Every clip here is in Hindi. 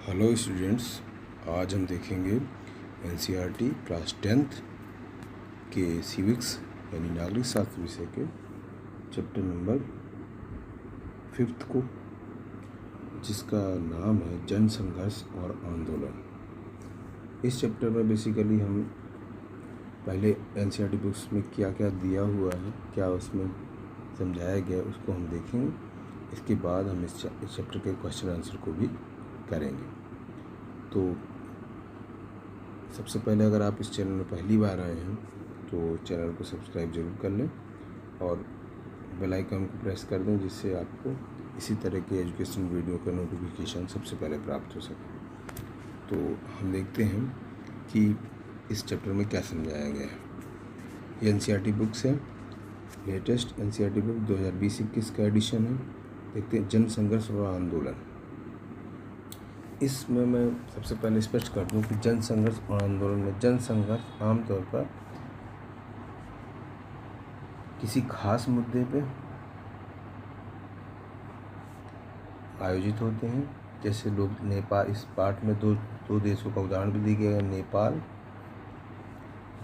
हेलो स्टूडेंट्स, आज हम देखेंगे एनसीईआरटी क्लास 10th के सिविक्स यानी नागरिक शास्त्र विषय के चैप्टर नंबर 5th को, जिसका नाम है जन संघर्ष और आंदोलन। इस चैप्टर में बेसिकली हम पहले एनसीईआरटी बुक्स में क्या क्या दिया हुआ है, क्या उसमें समझाया गया, उसको हम देखेंगे। इसके बाद हम इस चैप्टर के क्वेश्चन आंसर को भी करेंगे। तो सबसे पहले अगर आप इस चैनल में पहली बार आए हैं तो चैनल को सब्सक्राइब जरूर कर लें और बेल आइकन को प्रेस कर दें, जिससे आपको इसी तरह के एजुकेशन वीडियो का नोटिफिकेशन सबसे पहले प्राप्त हो सके। तो हम देखते हैं कि इस चैप्टर में क्या समझाया गया है। ये एनसीईआरटी बुक्स है, लेटेस्ट एनसीईआरटी बुक 2020-21 का एडिशन है। देखते हैं जन संघर्ष और आंदोलन। इसमें मैं सबसे पहले स्पष्ट कर दूं कि जन संघर्ष और आंदोलन में जन संघर्ष आमतौर पर किसी खास मुद्दे पे आयोजित होते हैं। जैसे लोग नेपाल, इस पार्ट में दो देशों का उदाहरण भी दिया गया है। नेपाल,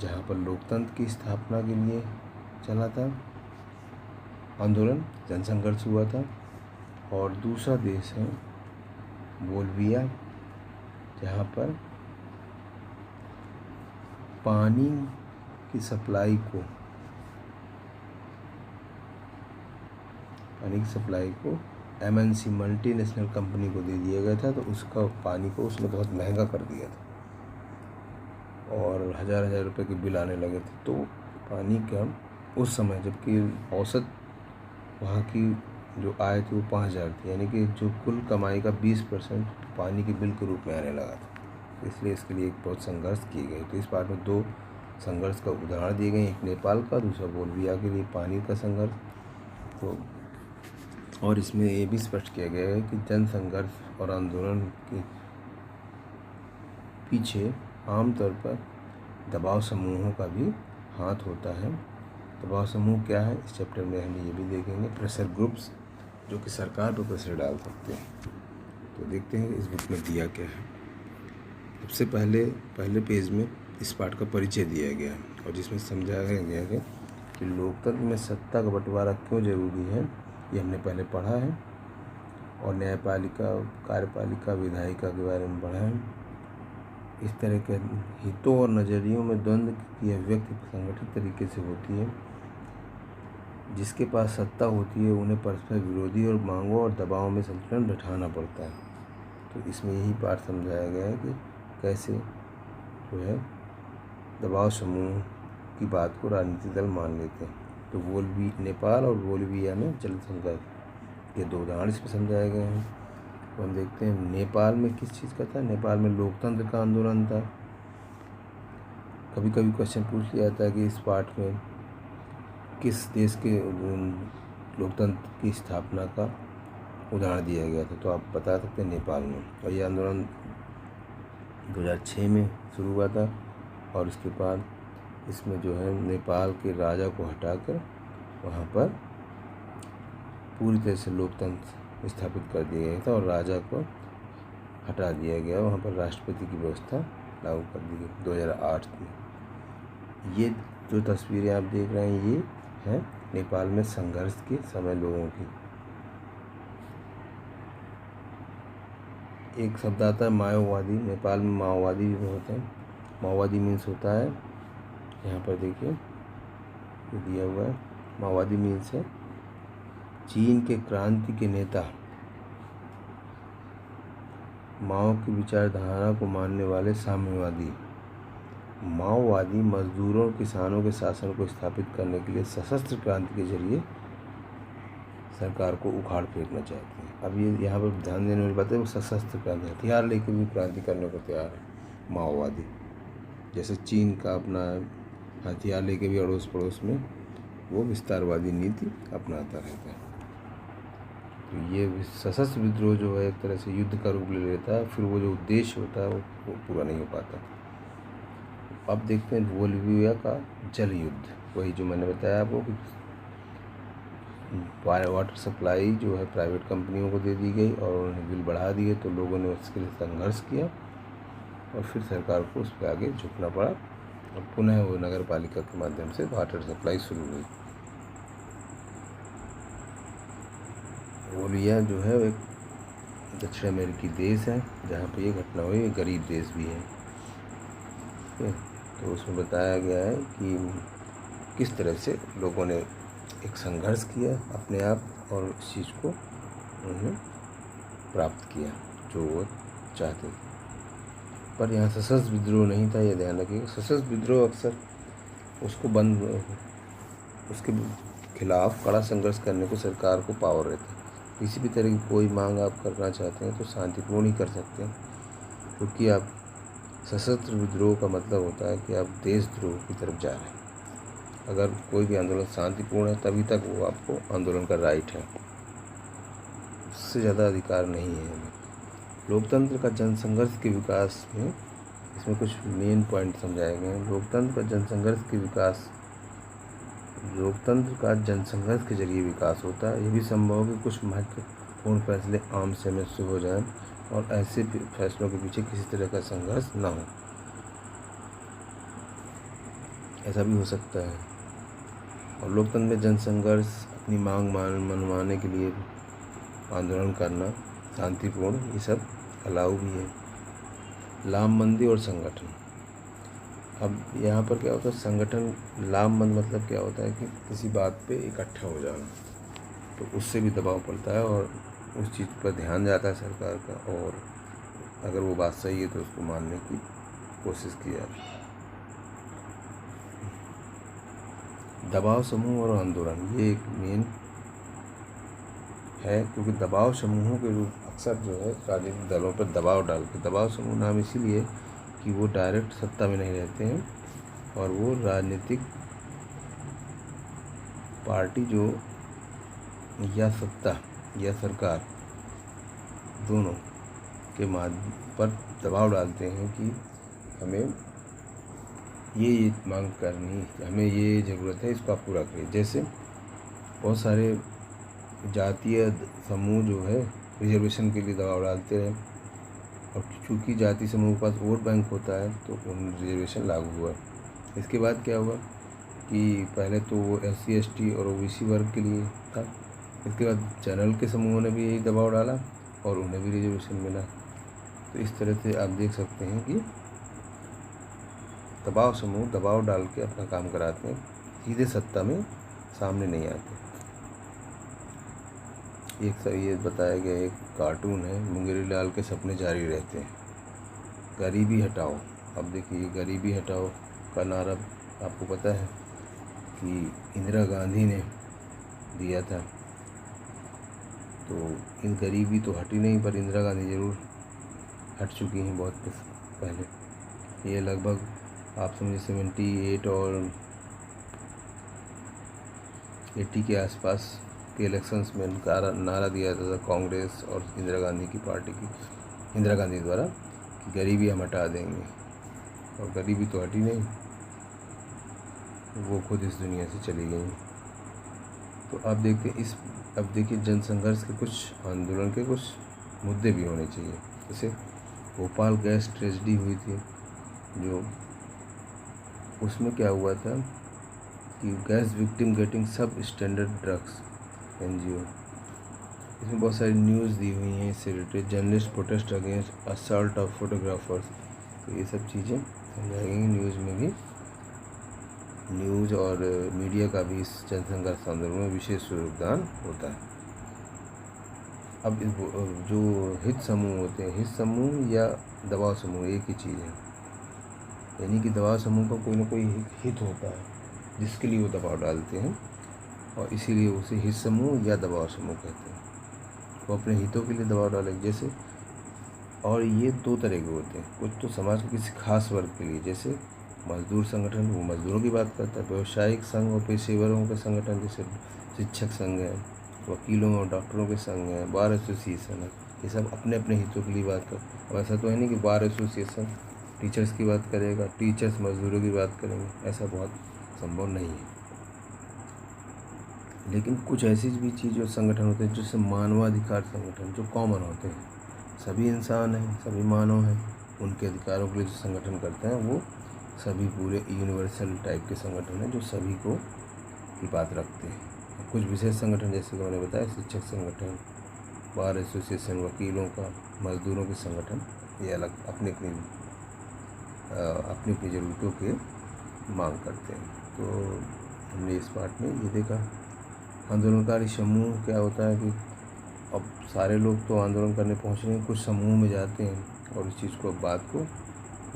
जहाँ पर लोकतंत्र की स्थापना के लिए चला था आंदोलन, जन संघर्ष हुआ था। और दूसरा देश है बोल्विया, जहाँ पर पानी की सप्लाई को एमएनसी मल्टीनेशनल कंपनी को दे दिया गया था। तो उसका पानी को उसने बहुत महंगा कर दिया था और हज़ार रुपए के बिल आने लगे थे। तो पानी का उस समय, जबकि औसत वहाँ की जो आय थी वो 5,000 थी, यानी कि जो कुल कमाई का 20% पानी के बिल के रूप में आने लगा था। इसलिए इसके लिए एक बहुत संघर्ष किए गए। तो इस पार्ट में दो संघर्ष का उदाहरण दिए गए, एक नेपाल का, दूसरा बोल्विया के लिए पानी का संघर्ष। तो और इसमें ये भी स्पष्ट किया गया है कि जन संघर्ष और आंदोलन के पीछे आमतौर पर दबाव समूहों का भी हाथ होता है। दबाव समूह क्या है, इस चैप्टर में हम ये भी देखेंगे। प्रेशर ग्रुप्स, जो कि सरकार पर प्रेशर डाल सकते हैं। तो देखते हैं इस बुक में दिया क्या है। सबसे पहले पेज में इस पाठ का परिचय दिया गया है और जिसमें समझाया गया है कि लोकतंत्र में सत्ता का बंटवारा क्यों जरूरी है, ये हमने पहले पढ़ा है। और न्यायपालिका, कार्यपालिका, विधायिका के बारे में पढ़ा है। इस तरह के हितों और नज़रियों में द्वंद्व की अभिव्यक्ति संगठित तरीके से होती है। जिसके पास सत्ता होती है उन्हें परस्पर विरोधी और मांगों और दबाव में संतुलन बैठाना पड़ता है। तो इसमें यही पाठ समझाया गया है कि कैसे जो है दबाव समूह की बात को राजनीतिक दल मान लेते हैं। तो नेपाल और बोल्विया में जल संघर्ष, ये दो उदाहरण इसमें समझाए गए हैं। तो हम देखते हैं नेपाल में किस चीज़ का था। नेपाल में लोकतंत्र का आंदोलन था। कभी कभी क्वेश्चन पूछ लिया जाता है कि इस पाठ में किस देश के लोकतंत्र की स्थापना का उदाहरण दिया गया था, तो आप बता सकते हैं नेपाल में। और ये आंदोलन 2006 में शुरू हुआ था और उसके बाद इसमें जो है नेपाल के राजा को हटाकर वहाँ पर पूरी तरह से लोकतंत्र स्थापित कर दिया गया था और राजा को हटा दिया गया। वहाँ पर राष्ट्रपति की व्यवस्था लागू कर दी गई 2008 में। ये जो तस्वीरें आप देख रहे हैं ये है नेपाल में संघर्ष के समय लोगों की। एक शब्द आता है माओवादी। नेपाल में माओवादी भी बहुत है। माओवादी मीन्स होता है, यहाँ पर देखिए ये दिया हुआ है, माओवादी मीन्स है चीन के क्रांति के नेता, माओ की विचारधारा को मानने वाले साम्यवादी। माओवादी मजदूरों और किसानों के शासन को स्थापित करने के लिए सशस्त्र क्रांति के जरिए सरकार को उखाड़ फेंकना चाहते हैं। अब ये यहाँ पर ध्यान देने वाली बात है, वो सशस्त्र क्रांति, हथियार लेकर भी क्रांति करने को तैयार है माओवादी। जैसे चीन का अपना हथियार लेके भी अड़ोस पड़ोस में वो विस्तारवादी नीति अपनाता रहता है। तो ये सशस्त्र विद्रोह जो है एक तरह से युद्ध का रूप ले लेता है, फिर वो जो उद्देश्य होता है वो पूरा नहीं हो पाता। अब देखते हैं बोल्विया का जल युद्ध, वही जो मैंने बताया आपको कि वाटर सप्लाई जो है प्राइवेट कंपनियों को दे दी गई और उन्होंने बिल बढ़ा दिए, तो लोगों ने उसके लिए संघर्ष किया और फिर सरकार को उस पर आगे झुकना पड़ा और पुनः वो नगर पालिका के माध्यम से वाटर सप्लाई शुरू हुई। बोलिविया जो है एक दक्षिण अमेरिकी देश है जहाँ पे ये घटना हुई, एक गरीब देश भी है। तो उसमें बताया गया है कि किस तरह से लोगों ने एक संघर्ष किया अपने आप और इस चीज़ को उन्होंने प्राप्त किया जो वो चाहते थे। पर यहाँ सशस्त्र विद्रोह नहीं था, ये ध्यान रखिएगा। सशस्त्र विद्रोह अक्सर उसके खिलाफ कड़ा संघर्ष करने को सरकार को पावर रहता है। किसी भी तरह की कोई मांग आप करना चाहते हैं तो शांतिपूर्ण ही कर सकते हैं, क्योंकि आप सशस्त्र विद्रोह का मतलब होता है कि आप देशद्रोह की तरफ जा रहे हैं। अगर कोई भी आंदोलन शांतिपूर्ण है तभी तक वो आपको आंदोलन का राइट है, उससे ज़्यादा अधिकार नहीं है हमें। लोकतंत्र का जनसंघर्ष के विकास में इसमें कुछ मेन पॉइंट समझाए गए हैं। लोकतंत्र का जनसंघर्ष के जरिए विकास होता है। ये भी संभव है कि कुछ महत्वपूर्ण फैसले आम सहमति से हो जाएं और ऐसे फैसलों के पीछे किसी तरह का संघर्ष ना हो, ऐसा भी हो सकता है। और लोकतंत्र में जनसंघर्ष अपनी मांग मनवाने के लिए आंदोलन करना शांतिपूर्ण, ये सब अलाउ भी है। लामबंदी और संगठन। अब यहाँ पर क्या होता है, संगठन लामबंद मतलब क्या होता है कि किसी बात पे इकट्ठा हो जाना, तो उससे भी दबाव पड़ता है और उस चीज़ पर ध्यान जाता है सरकार का, और अगर वो बात सही है तो उसको मानने की कोशिश की जाती है। दबाव समूह और आंदोलन ये एक मेन है, क्योंकि दबाव समूहों के रूप अक्सर जो है राजनीतिक दलों पर दबाव डालते। दबाव समूह नाम इसीलिए कि वो डायरेक्ट सत्ता में नहीं रहते हैं और वो राजनीतिक पार्टी जो या सत्ता या सरकार दोनों के माध्यम पर दबाव डालते हैं कि हमें ये मांग करनी, हमें ये ज़रूरत है, इसको आप पूरा करिए। जैसे बहुत सारे जातीय समूह जो है रिजर्वेशन के लिए दबाव डालते हैं, और चूँकि जाति समूह के पास वोट बैंक होता है तो उन रिजर्वेशन लागू हुआ। इसके बाद क्या हुआ कि पहले तो वो SC ST और OBC वर्ग के लिए था, इसके बाद जनरल के समूहों ने भी यही दबाव डाला और उन्हें भी रिजर्वेशन मिला। तो इस तरह से आप देख सकते हैं कि दबाव समूह दबाव डाल के अपना काम कराते हैं, सीधे सत्ता में सामने नहीं आते। एक ये बताया गया एक कार्टून है, मुंगेरी लाल के सपने जारी रहते हैं, गरीबी हटाओ। अब देखिए गरीबी हटाओ का नारा आपको पता है कि इंदिरा गांधी ने दिया था, तो इन गरीबी तो हटी नहीं, पर इंदिरा गांधी ज़रूर हट चुकी हैं बहुत पहले। ये लगभग आप समझिए 78 और 80 के आसपास के इलेक्शंस में नारा दिया था कांग्रेस और इंदिरा गांधी की पार्टी की, इंदिरा गांधी द्वारा, कि गरीबी हम हटा देंगे, और गरीबी तो हटी नहीं, वो खुद इस दुनिया से चली गई। तो आप देखते हैं अब देखिए जनसंघर्ष के कुछ आंदोलन के कुछ मुद्दे भी होने चाहिए। जैसे भोपाल गैस ट्रेजेडी हुई थी, जो उसमें क्या हुआ था कि गैस विक्टिम गेटिंग सब स्टैंडर्ड ड्रग्स NGO, इसमें बहुत सारी न्यूज़ दी हुई हैं इससे related. Journalist protest against assault of photographers, तो ये सब चीज़ें समझाएंगे न्यूज़ में भी। न्यूज़ और मीडिया का भी इस जनसंघर्ष आंदोलन में विशेष योगदान होता है। अब जो हित समूह होते हैं, हित समूह या दबाव समूह एक ही चीज़ है, यानी कि दबाव समूह का कोई ना कोई हित होता है जिसके लिए वो दबाव डालते हैं, और इसीलिए उसे हित समूह या दबाव समूह कहते हैं। वो अपने हितों के लिए दबाव डालेंगे जैसे, और ये दो तरह के होते हैं। कुछ तो समाज के किसी खास वर्ग के लिए, जैसे मजदूर संगठन, वो मजदूरों की बात करता है। व्यवसायिक संघ और पेशेवरों के संगठन, जैसे शिक्षक संघ है, वकीलों और डॉक्टरों के संघ हैं, बार एसोसिएशन है, ये सब अपने अपने हितों के लिए बात करते हैं। अब ऐसा तो है नहीं कि बार एसोसिएशन टीचर्स की बात करेगा, टीचर्स मजदूरों की बात करेंगे, ऐसा बहुत संभव नहीं है। लेकिन कुछ ऐसी भी चीज़ जो संगठन होते हैं जैसे मानवाधिकार संगठन जो कॉमन होते हैं, सभी इंसान हैं, सभी मानव हैं, उनके अधिकारों के लिए जो संगठन करते हैं वो सभी पूरे यूनिवर्सल टाइप के संगठन हैं जो सभी को की बात रखते हैं। कुछ विशेष संगठन जैसे कि मैंने बताया, शिक्षक संगठन, बार एसोसिएशन, वकीलों का, मजदूरों के संगठन, ये अलग अपनी अपनी ज़रूरतों के मांग करते हैं। तो हमने इस पार्ट में ये देखा आंदोलनकारी समूह क्या होता है कि अब सारे लोग तो आंदोलन करने पहुँच रहे हैं, कुछ समूह में जाते हैं और इस चीज़ को बात को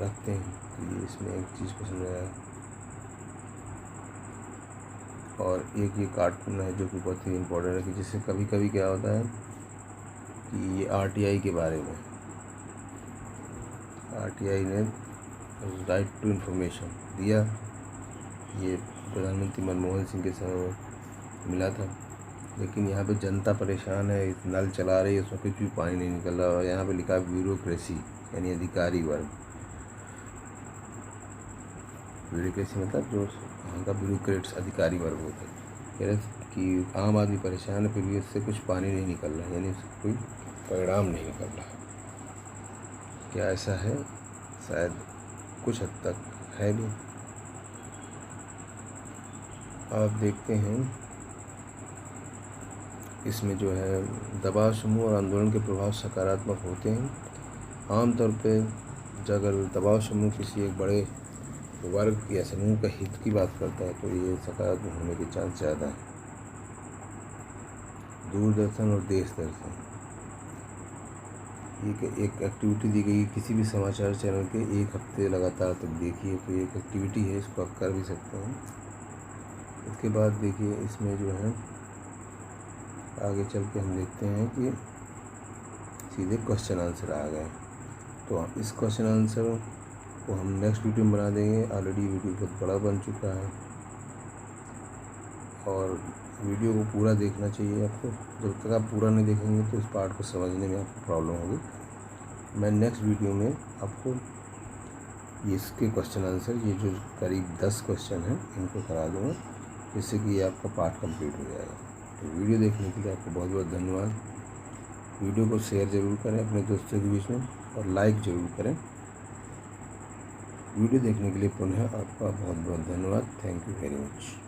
रखते हैं। तो ये इसमें एक चीज़ को समझाया। और एक ये कार्टून है जो कि बहुत ही इम्पोर्टेंट है कि जिससे कभी कभी क्या होता है कि ये आरटीआई के बारे में, आरटीआई ने राइट टू इन्फॉर्मेशन दिया, ये प्रधानमंत्री मनमोहन सिंह के समय में मिला था। लेकिन यहाँ पे जनता परेशान है, नल चला रही है, उसमें कुछ भी पानी नहीं निकल रहा। और यहाँ पे लिखा है ब्यूरोक्रेसी यानी अधिकारी वर्ग। ब्यूरोक्रेसी मतलब जो वहाँ का ब्यूरोक्रेट्स अधिकारी वर्ग होते हैं। कह रहे कि आम आदमी परेशान है, फिर भी इससे कुछ पानी नहीं निकल रहा, यानी इससे कोई परिणाम नहीं निकल रहा। क्या ऐसा है? शायद कुछ हद तक है भी। आप देखते हैं इसमें जो है दबाव समूह और आंदोलन के प्रभाव सकारात्मक होते हैं। आमतौर पे अगर दबाव समूह किसी एक बड़े वर्ग या समूह का हित की बात करता है तो ये सकारात्मक होने के चांस ज़्यादा है। दूरदर्शन और देश दर्शन, एक एक्टिविटी दी गई किसी भी समाचार चैनल के 1 हफ्ते लगातार तक देखिए, तो एक एक्टिविटी है, इसको आप कर भी सकते हैं। इसके बाद देखिए इसमें जो है आगे चल के हम देखते हैं कि सीधे क्वेश्चन आंसर आ गए। तो इस क्वेश्चन आंसर को हम नेक्स्ट वीडियो में बना देंगे। ऑलरेडी वीडियो बहुत बड़ा बन चुका है और वीडियो को पूरा देखना चाहिए आपको। जब तक आप पूरा नहीं देखेंगे तो इस पार्ट को समझने में आपको प्रॉब्लम होगी। मैं नेक्स्ट वीडियो में आपको इसके क्वेश्चन आंसर, ये जो करीब 10 क्वेश्चन हैं, इनको करा दूँगा, जिससे कि ये आपका पार्ट कंप्लीट हो जाएगा। तो वीडियो देखने के लिए आपको बहुत बहुत धन्यवाद। वीडियो को शेयर ज़रूर करें अपने दोस्तों के बीच में और लाइक ज़रूर करें। वीडियो देखने के लिए पुनः आपका बहुत बहुत धन्यवाद। Thank you very much.